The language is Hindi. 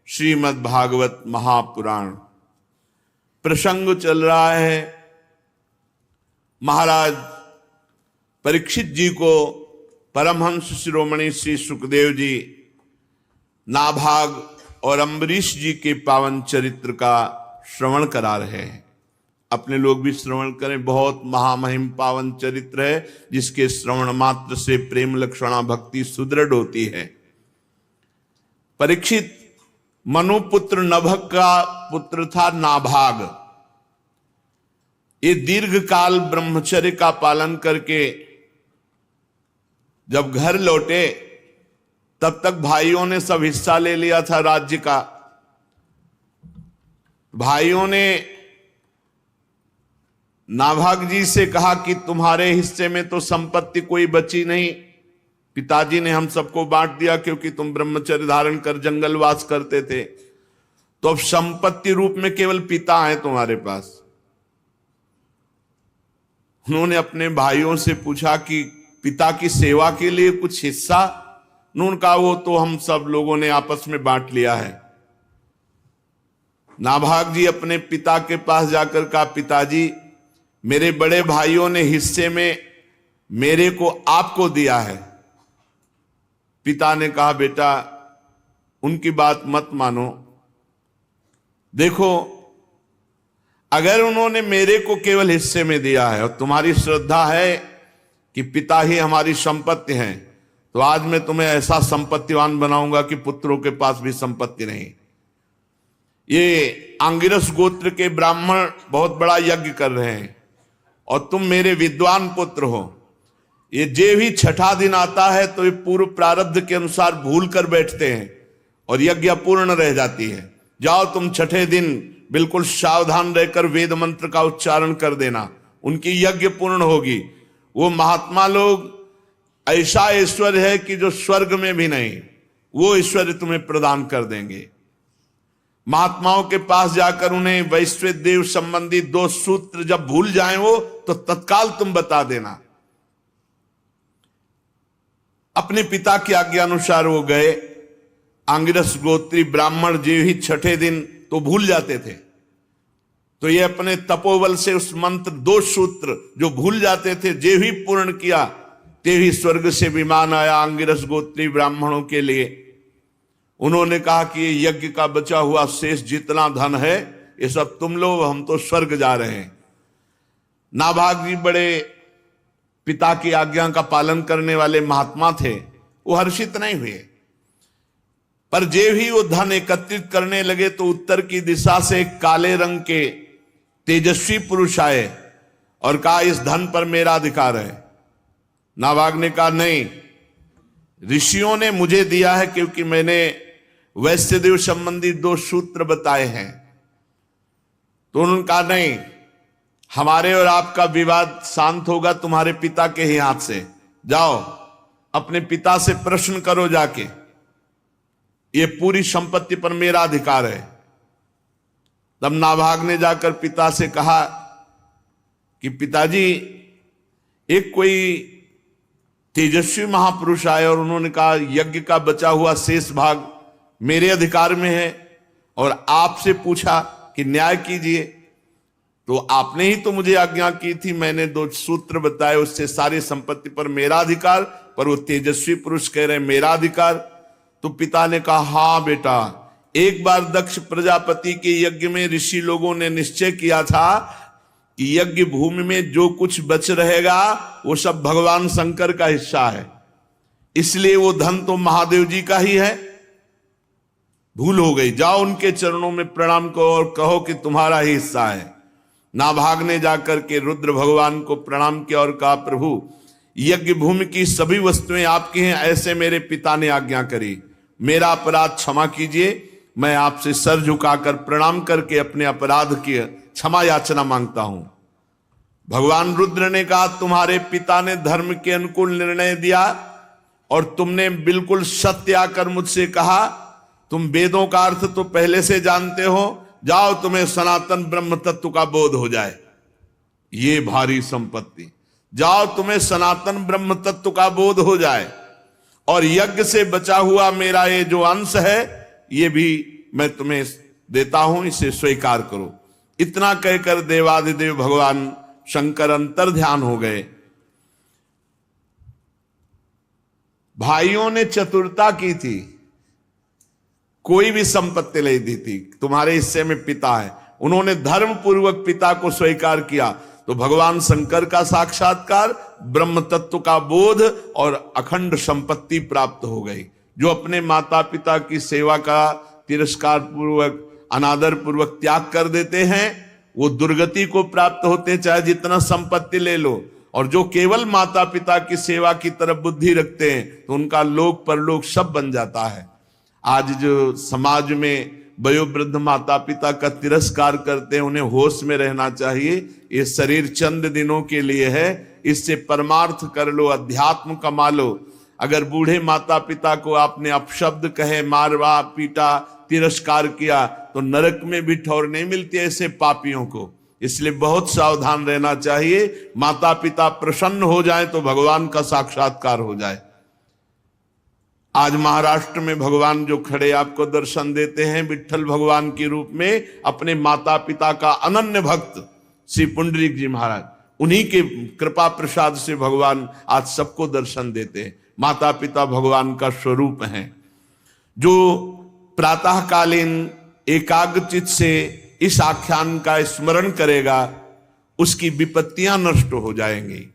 श्रीमद् भागवत महापुराण प्रसंग चल रहा है। महाराज परीक्षित जी को परमहंस शिरोमणि श्री सुखदेव जी नाभाग और अम्बरीश जी के पावन चरित्र का श्रवण करा रहे हैं। अपने लोग भी श्रवण करें। बहुत महामहिम पावन चरित्र है, जिसके श्रवण मात्र से प्रेम लक्षणा भक्ति सुदृढ़ होती है। परीक्षित मनुपुत्र नभग का पुत्र था नाभाग। ये दीर्घ काल ब्रह्मचर्य का पालन करके जब घर लौटे, तब तक भाइयों ने सब हिस्सा ले लिया था राज्य का। भाइयों ने नाभाग जी से कहा कि तुम्हारे हिस्से में तो संपत्ति कोई बची नहीं, पिताजी ने हम सबको बांट दिया क्योंकि तुम ब्रह्मचर्य धारण कर जंगलवास करते थे, तो अब संपत्ति रूप में केवल पिता है तुम्हारे पास। उन्होंने अपने भाइयों से पूछा कि पिता की सेवा के लिए कुछ हिस्सा? उन्होंने कहा वो तो हम सब लोगों ने आपस में बांट लिया है। नाभाग जी अपने पिता के पास जाकर कहा, पिताजी मेरे बड़े भाइयों ने हिस्से में मेरे को आपको दिया है। पिता ने कहा, बेटा उनकी बात मत मानो। देखो, अगर उन्होंने मेरे को केवल हिस्से में दिया है और तुम्हारी श्रद्धा है कि पिता ही हमारी संपत्ति हैं, तो आज मैं तुम्हें ऐसा संपत्तिवान बनाऊंगा कि पुत्रों के पास भी संपत्ति नहीं। ये आंगिरस गोत्र के ब्राह्मण बहुत बड़ा यज्ञ कर रहे हैं और तुम मेरे विद्वान पुत्र हो। ये जे भी छठा दिन आता है तो ये पूर्व प्रारब्ध के अनुसार भूल कर बैठते हैं और यज्ञ अपूर्ण रह जाती है। जाओ तुम छठे दिन बिल्कुल सावधान रहकर वेद मंत्र का उच्चारण कर देना, उनकी यज्ञ पूर्ण होगी। वो महात्मा लोग ऐसा ऐश्वर्य है कि जो स्वर्ग में भी नहीं, वो ऐश्वर्य तुम्हें प्रदान कर देंगे। महात्माओं के पास जाकर उन्हें वैश्विक देव संबंधी 2 सूत्र जब भूल जाएं वो, तो तत्काल तुम बता देना। अपने पिता की आज्ञा अनुसार वो गए। आंगिरस गोत्री ब्राह्मण जी ही छठे दिन तो भूल जाते थे, तो ये अपने तपोबल से उस मंत्र 2 सूत्र जो भूल जाते थे, जे ही पूर्ण किया, ते ही स्वर्ग से विमान आया आंगिरस गोत्री ब्राह्मणों के लिए। उन्होंने कहा कि ये यज्ञ का बचा हुआ शेष जितना धन है ये सब तुम लो, हम तो स्वर्ग जा रहे हैं। नाभाग जी बड़े पिता की आज्ञा का पालन करने वाले महात्मा थे, वो हर्षित नहीं हुए। पर जे भी वो धन एकत्रित करने लगे तो उत्तर की दिशा से एक काले रंग के तेजस्वी पुरुष आए और कहा, इस धन पर मेरा अधिकार है। नाभाग ने कहा, नहीं, ऋषियों ने मुझे दिया है क्योंकि मैंने वैश्यदेव संबंधी 2 सूत्र बताए हैं। तो उन्होंने कहा, नहीं, हमारे और आपका विवाद शांत होगा तुम्हारे पिता के ही हाथ से। जाओ अपने पिता से प्रश्न करो जाके, ये पूरी संपत्ति पर मेरा अधिकार है। तब नाभाग ने जाकर पिता से कहा कि पिताजी, एक कोई तेजस्वी महापुरुष आए और उन्होंने कहा यज्ञ का बचा हुआ शेष भाग मेरे अधिकार में है और आपसे पूछा कि न्याय कीजिए। तो आपने ही तो मुझे आज्ञा की थी, मैंने 2 सूत्र बताए, उससे सारी संपत्ति पर मेरा अधिकार, पर वो तेजस्वी पुरुष कह रहे मेरा अधिकार। तो पिता ने कहा, हाँ बेटा, एक बार दक्ष प्रजापति के यज्ञ में ऋषि लोगों ने निश्चय किया था कि यज्ञ भूमि में जो कुछ बच रहेगा वो सब भगवान शंकर का हिस्सा है, इसलिए वो धन तो महादेव जी का ही है। भूल हो गई, जाओ उनके चरणों में प्रणाम करो और कहो कि तुम्हारा ही हिस्सा है। नाभाग ने जाकर के रुद्र भगवान को प्रणाम किया और कहा, प्रभु यज्ञ भूमि की सभी वस्तुएं आपकी हैं, ऐसे मेरे पिता ने आज्ञा करी। मेरा अपराध क्षमा कीजिए। मैं आपसे सर झुकाकर प्रणाम करके अपने अपराध की क्षमा याचना मांगता हूं। भगवान रुद्र ने कहा, तुम्हारे पिता ने धर्म के अनुकूल निर्णय दिया और तुमने बिल्कुल सत्य आकर मुझसे कहा। तुम वेदों का अर्थ तो पहले से जानते हो, जाओ तुम्हें सनातन ब्रह्म तत्व का बोध हो जाए। ये भारी संपत्ति, जाओ तुम्हें सनातन ब्रह्म तत्व का बोध हो जाए और यज्ञ से बचा हुआ मेरा ये जो अंश है ये भी मैं तुम्हें देता हूं, इसे स्वीकार करो। इतना कहकर देवाधिदेव भगवान शंकर अंतर ध्यान हो गए। भाइयों ने चतुरता की थी, कोई भी संपत्ति नहीं दी थी। तुम्हारे हिस्से में पिता है, उन्होंने धर्म पूर्वक पिता को स्वीकार किया, तो भगवान शंकर का साक्षात्कार, ब्रह्म तत्व का बोध और अखंड संपत्ति प्राप्त हो गई। जो अपने माता पिता की सेवा का तिरस्कार पूर्वक, अनादर पूर्वक त्याग कर देते हैं, वो दुर्गति को प्राप्त होते हैं, चाहे जितना संपत्ति ले लो। और जो केवल माता पिता की सेवा की तरफ बुद्धि रखते हैं, तो उनका लोक परलोक सब बन जाता है। आज जो समाज में वयोवृद्ध माता पिता का तिरस्कार करते हैं, उन्हें होश में रहना चाहिए। ये शरीर चंद दिनों के लिए है, इससे परमार्थ कर लो, अध्यात्म कमा लो। अगर बूढ़े माता पिता को आपने अपशब्द कहे, मारवा पीटा, तिरस्कार किया, तो नरक में भी ठौर नहीं मिलती ऐसे पापियों को। इसलिए बहुत सावधान रहना चाहिए। माता पिता प्रसन्न हो जाए तो भगवान का साक्षात्कार हो जाए। आज महाराष्ट्र में भगवान जो खड़े आपको दर्शन देते हैं विट्ठल भगवान के रूप में, अपने माता पिता का अनन्य भक्त श्री पुंडरीक जी महाराज, उन्हीं के कृपा प्रसाद से भगवान आज सबको दर्शन देते हैं। माता पिता भगवान का स्वरूप हैं। जो प्रातःकालीन एकाग्रचित से इस आख्यान का स्मरण करेगा, उसकी विपत्तियां नष्ट हो जाएंगी।